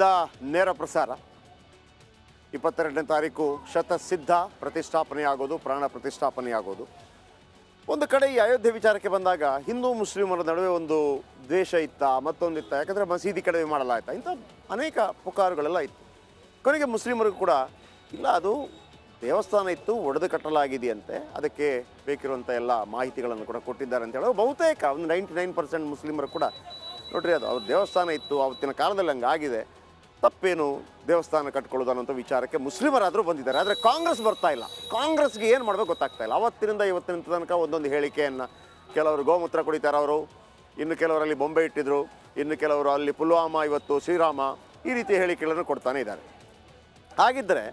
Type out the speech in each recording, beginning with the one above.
ಬೆಂಗಳೂರಿನಿಂದ ನೇರ ಪ್ರಸಾರ 22ನೇ ತಾರೀಕು ಶತಸಿದ್ಧ ಪ್ರತಿಷ್ಠಾಪನೆಯಾಗೋದು, ಪ್ರಾಣ ಪ್ರತಿಷ್ಠಾಪನೆಯಾಗೋದು. ಒಂದು ಕಡೆ ಈ ಅಯೋಧ್ಯೆ ವಿಚಾರಕ್ಕೆ ಬಂದಾಗ ಹಿಂದೂ ಮುಸ್ಲಿಮರ ನಡುವೆ ಒಂದು ದ್ವೇಷ ಇತ್ತ, ಮತ್ತೊಂದಿತ್ತ, ಯಾಕಂದರೆ ಮಸೀದಿ ಕಡಿಮೆ ಮಾಡಲಾಯ್ತಾ, ಇಂಥ ಅನೇಕ ಪುಕಾರುಗಳೆಲ್ಲ ಇತ್ತು. ಕೊನೆಗೆ ಮುಸ್ಲಿಮರಿಗೂ ಕೂಡ ಇಲ್ಲ, ಅದು ದೇವಸ್ಥಾನ ಇತ್ತು, ಒಡೆದು ಕಟ್ಟಲಾಗಿದೆಯಂತೆ, ಅದಕ್ಕೆ ಬೇಕಿರುವಂಥ ಎಲ್ಲ ಮಾಹಿತಿಗಳನ್ನು ಕೂಡ ಕೊಟ್ಟಿದ್ದಾರೆ ಅಂತ ಹೇಳೋದು. ಬಹುತೇಕ ಒಂದು 99% ಮುಸ್ಲಿಮರು ಕೂಡ ನೋಡ್ರಿ, ಅದು ಅವ್ರ ದೇವಸ್ಥಾನ ಇತ್ತು, ಆವತ್ತಿನ ಕಾಲದಲ್ಲಿ ಹಂಗಾಗಿದೆ, ತಪ್ಪೇನು ದೇವಸ್ಥಾನ ಕಟ್ಕೊಳ್ಳೋದು ಅನ್ನೋಂಥ ವಿಚಾರಕ್ಕೆ ಮುಸ್ಲಿಮರಾದರೂ ಬಂದಿದ್ದಾರೆ. ಆದರೆ ಕಾಂಗ್ರೆಸ್ ಬರ್ತಾ ಇಲ್ಲ. ಕಾಂಗ್ರೆಸ್ಗೆ ಏನು ಮಾಡಬೇಕು ಗೊತ್ತಾಗ್ತಾ ಇಲ್ಲ. ಅವತ್ತಿನಿಂದ ಇವತ್ತಿನ ತನಕ ಒಂದೊಂದು ಹೇಳಿಕೆಯನ್ನು, ಕೆಲವರು ಗೋಮೂತ್ರ ಕುಡಿತಾರೆ ಅವರು, ಇನ್ನು ಕೆಲವರಲ್ಲಿ ಬೊಂಬೆ ಇಟ್ಟಿದ್ರು, ಇನ್ನು ಕೆಲವರು ಅಲ್ಲಿ ಪುಲ್ವಾಮಾ, ಇವತ್ತು ಶ್ರೀರಾಮ, ಈ ರೀತಿಯ ಹೇಳಿಕೆಗಳನ್ನು ಕೊಡ್ತಾನೆ ಇದ್ದಾರೆ. ಹಾಗಿದ್ದರೆ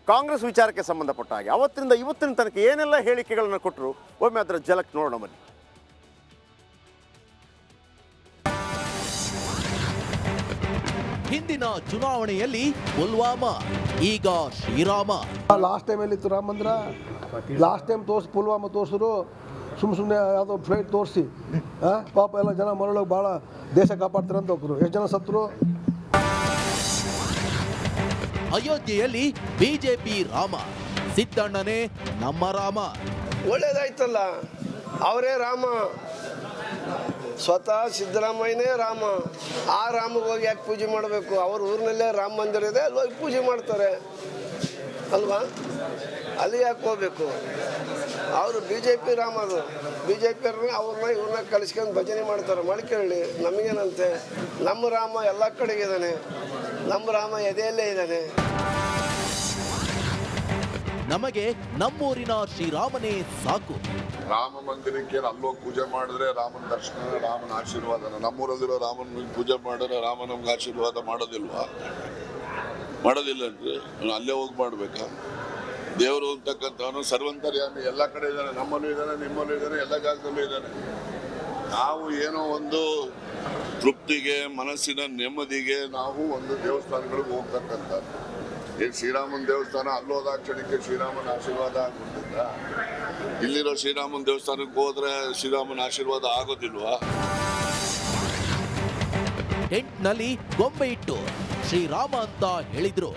ಕಾಂಗ್ರೆಸ್ ವಿಚಾರಕ್ಕೆ ಸಂಬಂಧಪಟ್ಟ ಹಾಗೆ ಅವತ್ತಿನಿಂದ ಇವತ್ತಿನ ತನಕ ಏನೆಲ್ಲ ಹೇಳಿಕೆಗಳನ್ನು ಕೊಟ್ಟರು, ಒಮ್ಮೆ ಅದರ ಜಲಕ್ ನೋಡೋಣ ಬನ್ನಿ. ಹಿಂದಿನ ಚುನಾವಣೆಯಲ್ಲಿ ಪುಲ್ವಾಮಾ, ಈಗ ಶ್ರೀರಾಮ. ಲಾಸ್ಟ್ ಟೈಮ್ ಎಲ್ಲಿತ್ತು ರಾಮ ಮಂದಿರ? ಲಾಸ್ಟ್ ಟೈಮ್ ಪುಲ್ವಾಮಾ ತೋರಿಸಿದ್ರು, ಸುಮ್ಮನೆ ಯಾವುದೋ ಫ್ಲೈಟ್ ತೋರಿಸಿ ಪಾಪ ಎಲ್ಲ ಜನ ಮರಳೋಗಿ ಭಾಳ ದೇಶ ಕಾಪಾಡ್ತಾರಂತ ಹೋಗ್ರು. ಎಷ್ಟು ಜನ ಸತ್ರು? ಅಯೋಧ್ಯೆಯಲ್ಲಿ ಬಿಜೆಪಿ ರಾಮ, ಸಿದ್ದಣ್ಣನೇ ನಮ್ಮ ರಾಮ. ಒಳ್ಳೇದಾಯ್ತಲ್ಲ, ಅವರೇ ರಾಮ, ಸ್ವತಃ ಸಿದ್ದರಾಮಯ್ಯನೇ ರಾಮ. ಆ ರಾಮಗೆ ಹೋಗಿ ಯಾಕೆ ಪೂಜೆ ಮಾಡಬೇಕು? ಅವ್ರ ಊರಿನಲ್ಲೇ ರಾಮ ಮಂದಿರ ಇದೆ, ಅಲ್ಲಿ ಹೋಗಿ ಪೂಜೆ ಮಾಡ್ತಾರೆ ಅಲ್ವಾ? ಅಲ್ಲಿ ಯಾಕೆ ಹೋಗ್ಬೇಕು? ಅವರು ಬಿ ಜೆ ಪಿ ರಾಮ, ಅದು ಬಿ ಜೆ ಪಿ ಅವ್ರನ್ನ ಇವ್ರನ್ನ ಕಲಿಸ್ಕೊಂಡು ಭಜನೆ ಮಾಡ್ತಾರೆ. ಮಾಡ್ಕೊಳ್ಳಿ, ನಮಗೇನಂತೆ? ನಮ್ಮ ರಾಮ ಎಲ್ಲ ಕಡೆಗೆ ಇದ್ದಾನೆ, ನಮ್ಮ ರಾಮ ಎದೆಯಲ್ಲೇ ಇದ್ದಾನೆ. ನಮಗೆ ನಮ್ಮೂರಿನ ಶ್ರೀರಾಮನೇ ಸಾಕು. ರಾಮ ಮಂದಿರಕ್ಕೆ ಅಲ್ಲೋಗಿ ಪೂಜೆ ಮಾಡಿದ್ರೆ ರಾಮನ ದರ್ಶನ, ರಾಮನ ಆಶೀರ್ವಾದ. ನಮ್ಮೂರಲ್ಲಿರೋ ರಾಮನ ಪೂಜೆ ಮಾಡಿದ್ರೆ ರಾಮ ನಮ್ಗೆ ಆಶೀರ್ವಾದ ಮಾಡೋದಿಲ್ವಾ? ಮಾಡೋದಿಲ್ಲ ಅಂದ್ರೆ ಅಲ್ಲೇ ಹೋಗಿ ಮಾಡ್ಬೇಕಾ? ದೇವರು ಅಂತಕ್ಕಂಥವನು ಸರ್ವಂತರ್ಯಾಮಿ, ಎಲ್ಲ ಕಡೆ ಇದ್ದಾನೆ, ನಮ್ಮಲ್ಲೂ ಇದ್ದಾನೆ, ನಿಮ್ಮಲ್ಲೂ ಇದ್ದಾನೆ, ಎಲ್ಲ ಜಾಗದಲ್ಲೂ ಇದ್ದಾನೆ. ನಾವು ಏನೋ ಒಂದು ತೃಪ್ತಿಗೆ, ಮನಸ್ಸಿನ ನೆಮ್ಮದಿಗೆ ನಾವು ಒಂದು ದೇವಸ್ಥಾನಗಳಿಗೆ ಹೋಗ್ತಕ್ಕಂಥದ್ದು. ಈಗ ಶ್ರೀರಾಮನ ದೇವಸ್ಥಾನ ಅಲ್ಲೋದಾಕ್ಷಣಕ್ಕೆ ಶ್ರೀರಾಮನ ಆಶೀರ್ವಾದ ಆಗ್ಬಿಡ್ತಿದ್ದ? ಇಲ್ಲಿರೋ ಶ್ರೀರಾಮನ ದೇವಸ್ಥಾನಕ್ಕೆ ಹೋದ್ರೆ ಶ್ರೀರಾಮನ ಆಶೀರ್ವಾದ ಆಗೋದಿಲ್ವಾ? ಟೆಂಟ್ನಲ್ಲಿ ಗೊಂಬೆ ಇಟ್ಟು ಶ್ರೀರಾಮ ಅಂತ ಹೇಳಿದ್ರು.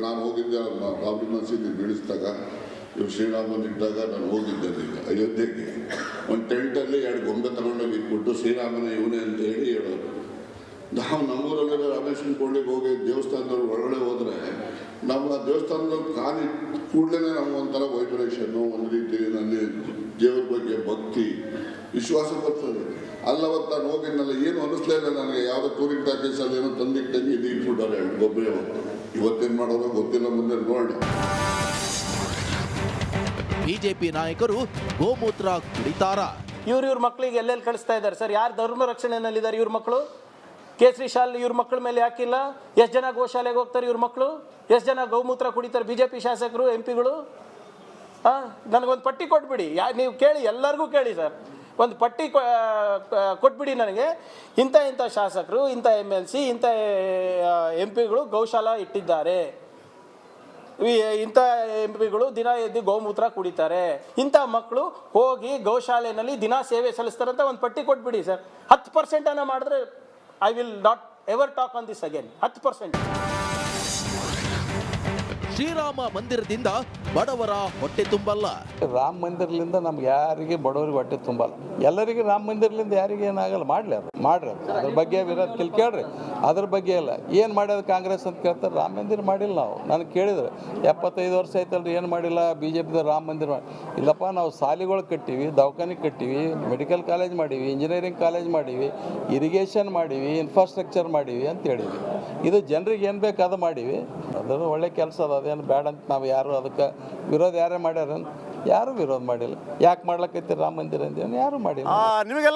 ನಾನು ಹೋಗಿದ್ದೆ ಬಾಬ್ರಿ ಮಸೀದಿ ಬೀಳಿಸಿದಾಗ, ಇವ್ರು ಶ್ರೀರಾಮನ್ ಇದ್ದಾಗ ನಾನು ಹೋಗಿದ್ದೆ ಈಗ ಅಯೋಧ್ಯೆಗೆ. ಒಂದು ಟೆಂಟಲ್ಲಿ 2 ಗೊಂಬೆ ತಗೊಂಡೋಗಿ ಇಟ್ಬಿಟ್ಟು ಶ್ರೀರಾಮನ ಇವನೇ ಅಂತ ಹೇಳಿ ಹೇಳೋರು. ನಾವು ನಮ್ಮೂರಲ್ಲಿ ರಾಮೇಶ್ವರ ಕೊಳ್ಳಿಗೆ ಹೋಗಿ ದೇವಸ್ಥಾನದವ್ರು ಒಳಗಡೆ ಹೋದರೆ ನಮ್ಮ ದೇವಸ್ಥಾನದಲ್ಲಿ ಕಾಲಿ ಕೂಡಲೇ ನಮ್ಗೆ ಒಂಥರ ವೈಬ್ರೇಷನ್ನು, ಒಂದು ರೀತಿ ನಲ್ಲಿ ದೇವ್ರ ಬಗ್ಗೆ ಭಕ್ತಿ, ವಿಶ್ವಾಸ ಬರ್ತದೆ. ಅಲ್ಲವತ್ತು ನಾನು ಹೋಗಿದ್ನಲ್ಲ, ಏನು ಅನ್ನಿಸ್ಲೇ ಇಲ್ಲ ನನಗೆ. ಯಾವುದೋ ಟೂರಿಂಗ್ ಪ್ಯಾಕೇಜಲ್ಲಿ ಏನೋ ತಂದಿಟ್ಟಂಗೆ ಇದು ಇಟ್ಬಿಟ್ಟಾರೆ 2 ಗೊಂಬೆ. ಇವತ್ತೇನು ಮಾಡೋರೋ ಗೊತ್ತಿಲ್ಲ, ಮುಂದೆ ನೋಡಿ. ಬಿಜೆಪಿ ನಾಯಕರು ಗೋಮೂತ್ರ ಕುಡಿತಾರ. ಇವ್ರ ಮಕ್ಕಳಿಗೆ ಎಲ್ಲೆಲ್ಲಿ ಕಳಿಸ್ತಾ ಇದ್ದಾರೆ ಸರ್? ಯಾರು ಧರ್ಮ ರಕ್ಷಣೆಯಲ್ಲಿದ್ದಾರೆ ಇವ್ರ ಮಕ್ಕಳು? ಕೇಸರಿ ಶಾಲೆ ಇವ್ರ ಮಕ್ಕಳ ಮೇಲೆ ಯಾಕಿಲ್ಲ? ಎಷ್ಟು ಜನ ಗೋಶಾಲೆಗೆ ಹೋಗ್ತಾರೆ ಇವ್ರ ಮಕ್ಕಳು? ಎಷ್ಟು ಜನ ಗೋಮೂತ್ರ ಕುಡಿತಾರೆ ಬಿಜೆಪಿ ಶಾಸಕರು, MP ಗಳು? ನನಗೊಂದು ಪಟ್ಟಿ ಕೊಟ್ಬಿಡಿ. ನೀವು ಕೇಳಿ, ಎಲ್ಲರಿಗೂ ಕೇಳಿ ಸರ್, ಒಂದು ಪಟ್ಟಿ ಕೊಟ್ಬಿಡಿ ನನಗೆ. ಇಂಥ ಶಾಸಕರು, ಇಂಥ MLC, ಇಂಥ MP ಗಳು ಗೌಶಾಲಾ ಇಟ್ಟಿದ್ದಾರೆ, ಇಂಥ MP ಗಳು ದಿನ ಎದ್ದು ಗೋಮೂತ್ರ ಕುಡಿತಾರೆ, ಇಂಥ ಮಕ್ಕಳು ಹೋಗಿ ಗೌಶಾಲೆಯಲ್ಲಿ ದಿನ ಸೇವೆ ಸಲ್ಲಿಸ್ತಾರೆ ಅಂತ ಒಂದು ಪಟ್ಟಿ ಕೊಟ್ಬಿಡಿ ಸರ್. 10% ಮಾಡಿದ್ರೆ I will not ever talk on this again. 10%. Sriram ಮಂದಿರದಿಂದ ಬಡವರ ಹೊಟ್ಟೆ ತುಂಬಲ್ಲ. ರಾಮ ಮಂದಿರಲಿಂದ ನಮ್ಗೆ ಯಾರಿಗೆ ಬಡವರಿಗೆ ಹೊಟ್ಟೆ ತುಂಬಲ್ಲ. ಎಲ್ಲರಿಗೆ ರಾಮ ಮಂದಿರಲಿಂದ ಯಾರಿಗೆ ಏನಾಗಲ್ಲ. ಮಾಡ್ರಿ ಅದ್ರ ಬಗ್ಗೆ ವಿರೋಧ ಕೇಳ್ರಿ. ಅದ್ರ ಬಗ್ಗೆ ಇಲ್ಲ. ಏನು ಮಾಡ್ಯದ ಕಾಂಗ್ರೆಸ್ ಅಂತ ಕೇಳ್ತಾರೆ. ರಾಮ ಮಂದಿರ ಮಾಡಿಲ್ಲ ನಾವು. ನನಗೆ ಕೇಳಿದ್ರೆ 75 ವರ್ಷ ಆಯ್ತಲ್ರಿ ಏನು ಮಾಡಿಲ್ಲ BJP ರಾಮ ಮಂದಿರ ಇಲ್ಲಪ್ಪ. ನಾವು ಶಾಲೆಗಳು ಕಟ್ಟಿವಿ, ದವಾಖಾನೆ ಕಟ್ಟಿವಿ, ಮೆಡಿಕಲ್ ಕಾಲೇಜ್ ಮಾಡೀವಿ, ಇಂಜಿನಿಯರಿಂಗ್ ಕಾಲೇಜ್ ಮಾಡೀವಿ, ಇರಿಗೇಷನ್ ಮಾಡೀವಿ, ಇನ್ಫ್ರಾಸ್ಟ್ರಕ್ಚರ್ ಮಾಡೀವಿ ಅಂತ ಹೇಳಿವಿ. ಇದು ಜನರಿಗೆ ಏನು ಬೇಕು ಅದು ಮಾಡೀವಿ. ಅದರ ಒಳ್ಳೆ ಕೆಲಸ ಅದ, ಅದೇನು ಬೇಡ ಅಂತ ನಾವು ಯಾರು ಅದಕ್ಕೆ ವಿರೋಧ ಯಾರೇ ಮಾಡ್ಯಾರ? ಯಾರು ವಿರೋಧ ಮಾಡಿಲ್ಲ. ಯಾಕೆ ಮಾಡ್ಲಕ್ಕೈತಿ ರಾಮ ಮಂದಿರ ಅಂತ ಯಾರು ಮಾಡಿಲ್ಲ. ನಿಮಗೆಲ್ಲ